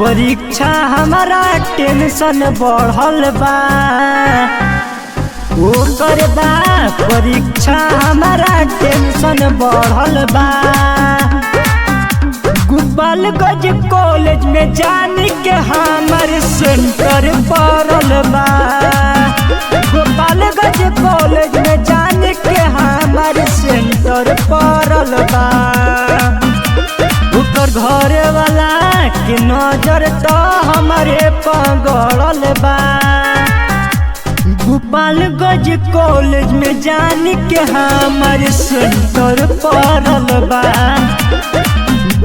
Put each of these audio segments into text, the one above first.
परीक्षा हमारा टेंशन बढ़ल बा ओकर बा परीक्षा हमारा टेंशन बढ़ल बा। गोपालगंज कॉलेज में जाने के हमारे सेंटर पड़ल बा। गोपालगंज कॉलेज में जाने के हमारे सेंटर पड़ल बा। ऊपर घर वाला के नजर तो हमारे पगड़ल बा। गोपालगंज कॉलेज में जाने के हमारे सेंटर पड़ल बा।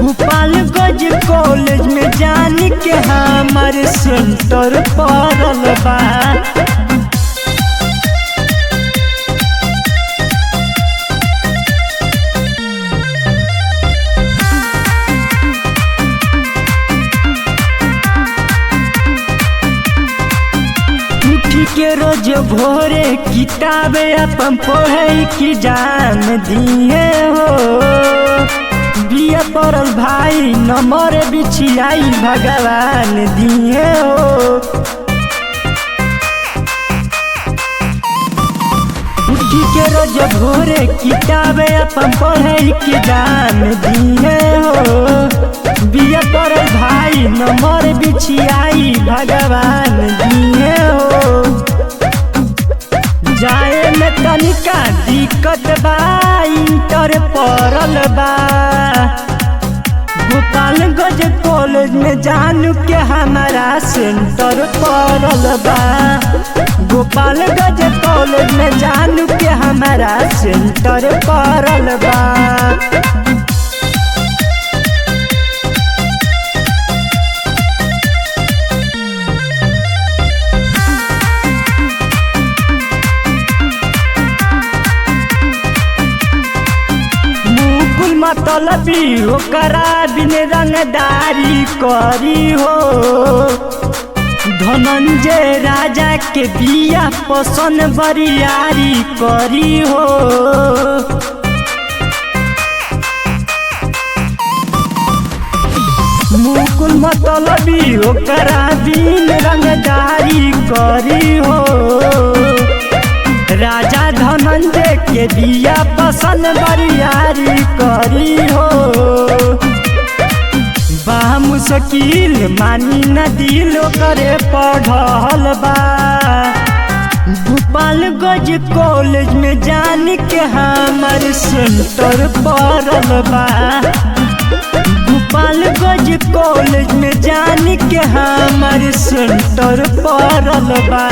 गोपालगंज कॉलेज में जाने के हमारे सेंटर पड़ल बा। के रोज भोरे किताबे अपन पढ़े की जान दिए हो। बिया पड़ल भाई नंबर बिछियाई भगवान दिए हो। उठी के रोज भोरे किताबे अपन पढ़े की जान दिए हो। बिया पड़ल भाई नंबर बिछियाई भगवान दिए हो। जाए में तनिका दिक्कत बा इंटर पड़ल बा। गोपालगंज कॉलेज में जानू के हमारा सेंटर पड़ल बा। गोपालगंज कॉलेज में जानू के हमारा सेंटर पड़ल बा। मतलबी ओकरा बिन रंगदारी करी हो। धनंजय राजा के बिया पसंद बरियारी करी हो। मुकुल मतलबी ओकरा बिन रंगदारी करी हो। राजा धनंजय के बिया पसंद बरियारी करी हो। बा मुश्किल मानी न दिल करे पढ़ल बा। गोपालगंज कॉलेज में जाने के हमारे सेंटर पड़ल बा। गोपालगंज कॉलेज में जाने के हमारे सेंटर पड़ल बा।